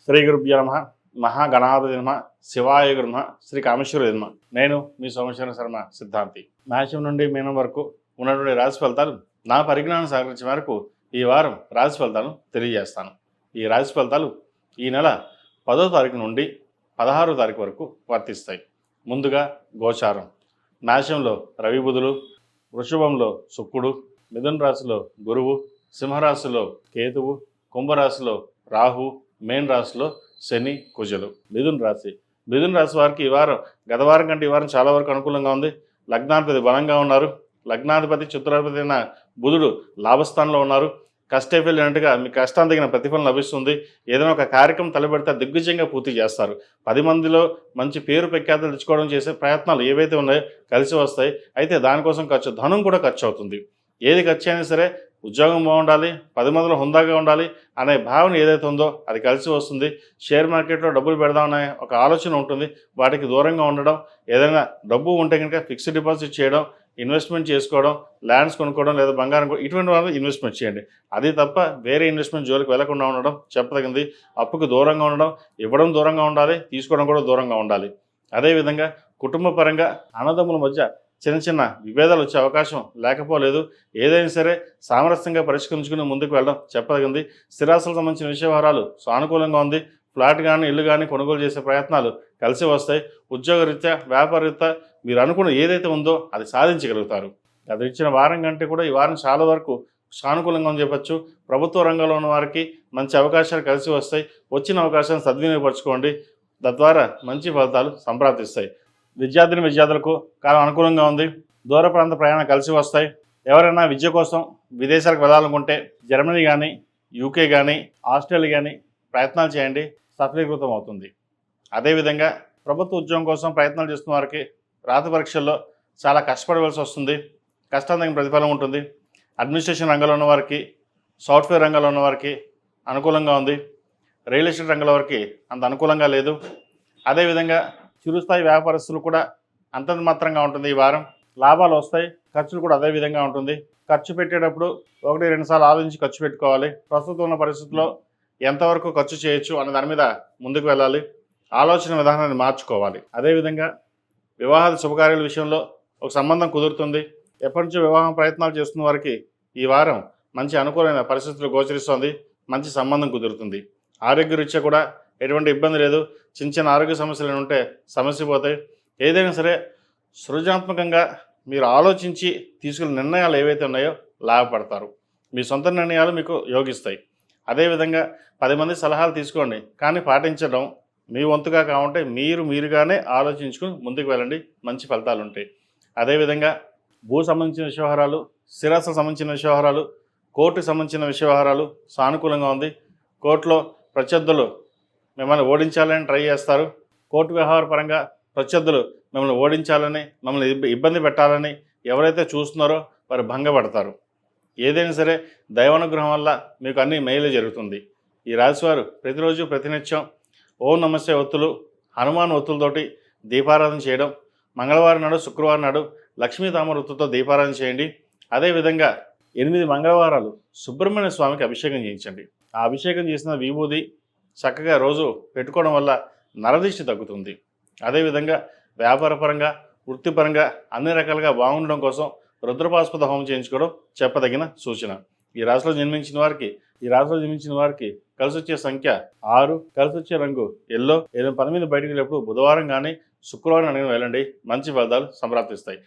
శ్రీ గురుభ్యో నమః. మహాగణాధిపతి నమః. శివాయ గురు నమః. శ్రీ కామేశ్వర నమః. నేను మీ సోమేశ్వర శర్మ సిద్ధాంతి. మేషం నుండి మీనం వరకు ఉన్నటువంటి రాశి ఫలితాలు నా పరిజ్ఞానం సహకరించే మేరకు ఈ వారం రాశి ఫలితాలను తెలియజేస్తాను. ఈ రాశి ఫలితాలు ఈ నెల 10వ తారీఖు నుండి 16వ తారీఖు వరకు వర్తిస్తాయి. ముందుగా గోచారం. మేషంలో రవి బుధులు, వృషభంలో శుక్రుడు, మిథున రాశిలో గురువు, సింహరాశిలో కేతువు, కుంభరాశిలో రాహు, మేన్ రాశిలో శని, కుజులు. మిథున రాశి వారికి ఈ వారం గత వారం కంటే ఈ వారం చాలా వరకు అనుకూలంగా ఉంది. లగ్నాధిపతి బలంగా ఉన్నారు. లగ్నాధిపతి చతురాధిపతి అయిన బుధుడు లాభస్థానంలో ఉన్నారు. కష్టైపోయినట్టుగా మీ కష్టాన్ని తగిన ప్రతిఫలం లభిస్తుంది. ఏదైనా ఒక కార్యక్రమం తలపెడితే దిగ్విజయంగా పూర్తి చేస్తారు. 10 మందిలో మంచి పేరు ప్రఖ్యాతులు తెచ్చుకోవడం చేసే ప్రయత్నాలు ఏవైతే ఉన్నాయో కలిసి వస్తాయి. అయితే దానికోసం ధనం కూడా ఖర్చు అవుతుంది. ఏది ఖర్చు అయినా సరే ఉద్యోగం బాగుండాలి, 10 మందిలో హుందాగా ఉండాలి అనే భావన ఏదైతే ఉందో అది కలిసి వస్తుంది. షేర్ మార్కెట్లో డబ్బులు పెడదామనే ఒక ఆలోచన ఉంటుంది. వాటికి దూరంగా ఉండడం, ఏదైనా డబ్బు ఉంటే కనుక ఫిక్స్డ్ డిపాజిట్ చేయడం, ఇన్వెస్ట్మెంట్ చేసుకోవడం, ల్యాండ్స్ కొనుక్కోవడం లేదా బంగారం ఇటువంటి వాళ్ళు ఇన్వెస్ట్మెంట్ చేయండి. అది తప్ప వేరే ఇన్వెస్ట్మెంట్ జోలికి వెళ్లకుండా ఉండడం చెప్పదగింది. అప్పుకు దూరంగా ఉండడం, ఇవ్వడం దూరంగా ఉండాలి, తీసుకోవడం కూడా దూరంగా ఉండాలి. అదేవిధంగా కుటుంబ పరంగా అన్నదమ్ముల మధ్య చిన్న చిన్న విభేదాలు వచ్చే అవకాశం లేకపోలేదు. ఏదైనా సరే సామరస్యంగా పరిష్కరించుకుని ముందుకు వెళ్ళడం చెప్పదగింది. స్థిరాస్తులకు సంబంధించిన విషయవహారాలు సానుకూలంగా ఉంది. ఫ్లాట్ కానీ ఇల్లు కానీ కొనుగోలు చేసే ప్రయత్నాలు కలిసి వస్తాయి. ఉద్యోగరీత్యా వ్యాపారరీత్యా మీరు అనుకున్న ఏదైతే ఉందో అది సాధించగలుగుతారు. అది ఇచ్చిన వారం కంటే కూడా ఈ వారం చాలా వరకు సానుకూలంగా అని చెప్పచ్చు. ప్రభుత్వ రంగంలో ఉన్న వారికి మంచి అవకాశాలు కలిసి వస్తాయి. వచ్చిన అవకాశాన్ని సద్వినియోగపరచుకోండి. తద్వారా మంచి ఫలితాలు సంప్రాప్తిస్తాయి. విద్యార్థులకు కాలం అనుకూలంగా ఉంది. దూర ప్రాంత ప్రయాణం కలిసి వస్తాయి. ఎవరైనా విద్య కోసం విదేశాలకు వెళ్ళాలనుకుంటే జర్మనీ కానీ, యూకే కానీ, ఆస్ట్రేలియా కానీ ప్రయత్నాలు చేయండి, సఫలీకృతం అవుతుంది. అదేవిధంగా ప్రభుత్వ ఉద్యోగం కోసం ప్రయత్నాలు చేస్తున్న వారికి రాత పరీక్షల్లో చాలా కష్టపడవలసి వస్తుంది. కష్టం తగిన ప్రతిఫలం ఉంటుంది. అడ్మినిస్ట్రేషన్ రంగంలో ఉన్న వారికి, సాఫ్ట్వేర్ రంగంలో ఉన్న వారికి అనుకూలంగా ఉంది. రియల్ ఎస్టేట్ రంగంలో వారికి అంత అనుకూలంగా లేదు. అదేవిధంగా చిరుస్థాయి వ్యాపారస్తులు కూడా అంతంత మాత్రంగా ఉంటుంది. ఈ వారం లాభాలు వస్తాయి, ఖర్చులు కూడా అదే విధంగా ఉంటుంది. ఖర్చు పెట్టేటప్పుడు 1-2 సార్లు ఆలోచించి ఖర్చు పెట్టుకోవాలి. ప్రస్తుతం ఉన్న పరిస్థితుల్లో ఎంతవరకు ఖర్చు చేయొచ్చు అనే దాని మీద ముందుకు వెళ్ళాలి. ఆలోచన విధానాన్ని మార్చుకోవాలి. అదేవిధంగా వివాహాల శుభకార్యాల విషయంలో ఒక సంబంధం కుదురుతుంది. ఎప్పటి నుంచో వివాహం ప్రయత్నాలు చేస్తున్న వారికి ఈ వారం మంచి అనుకూలమైన పరిస్థితులు గోచరిస్తుంది. మంచి సంబంధం కుదురుతుంది. ఆరోగ్యరీత్యా కూడా ఎటువంటి ఇబ్బంది లేదు. చిన్న చిన్న ఆరోగ్య సమస్యలు ఉంటే సమస్య పోతాయి. ఏదైనా సరే సృజనాత్మకంగా మీరు ఆలోచించి తీసుకునే నిర్ణయాలు ఏవైతే ఉన్నాయో లాభపడతారు. మీ సొంత నిర్ణయాలు మీకు యోగిస్తాయి. అదేవిధంగా 10 మంది సలహాలు తీసుకోండి, కానీ పాటించడం మీ వంతుగా కావుంటే మీరుగానే ఆలోచించుకుని ముందుకు వెళ్ళండి. మంచి ఫలితాలు ఉంటాయి. అదేవిధంగా భూ సంబంధించిన విషయవహారాలు, స్థిరాస్తులకు సంబంధించిన విషయవహారాలు, కోర్టుకు సంబంధించిన విషయవహారాలు సానుకూలంగా ఉంది. కోర్టులో ప్రత్యర్థులు మిమ్మల్ని ఓడించాలని ట్రై చేస్తారు. కోర్టు వ్యవహార పరంగా ప్రత్యర్థులు మిమ్మల్ని ఓడించాలని, మిమ్మల్ని ఇబ్బంది పెట్టాలని ఎవరైతే చూస్తున్నారో వారు భంగపడతారు. ఏదైనా సరే దైవానుగ్రహం వల్ల మీకు అన్ని మేలు జరుగుతుంది. ఈ రాశివారు ప్రతిరోజు ప్రతినిత్యం ఓం నమస్తే ఒత్తులు, హనుమాన్ ఒత్తులతోటి దీపారాధన చేయడం, మంగళవారం నాడు, శుక్రవారం నాడు లక్ష్మీ తామర ఒత్తుతో దీపారాధన చేయండి. అదేవిధంగా 8 మంగళవారాలు సుబ్రహ్మణ్య స్వామికి అభిషేకం చేయించండి. ఆ అభిషేకం చేసిన విభూది చక్కగా రోజు పెట్టుకోవడం వల్ల నరదిష్టి తగ్గుతుంది. అదేవిధంగా వ్యాపారపరంగా, వృత్తిపరంగా అన్ని రకాలుగా బాగుండడం కోసం రుద్రపాశుపత హోమం చేయించుకోవడం చెప్పదగిన సూచన. ఈ రాశిలో జన్మించిన వారికి కలిసి వచ్చే సంఖ్య 6, కలిసి వచ్చే రంగు ఎల్లో. ఏదైనా పని మీద బయటకు వెళ్ళినప్పుడు బుధవారం కానీ శుక్రవారం అడిగిన వెళ్ళండి. మంచి ఫలితాలు సంప్రాప్తిస్తాయి.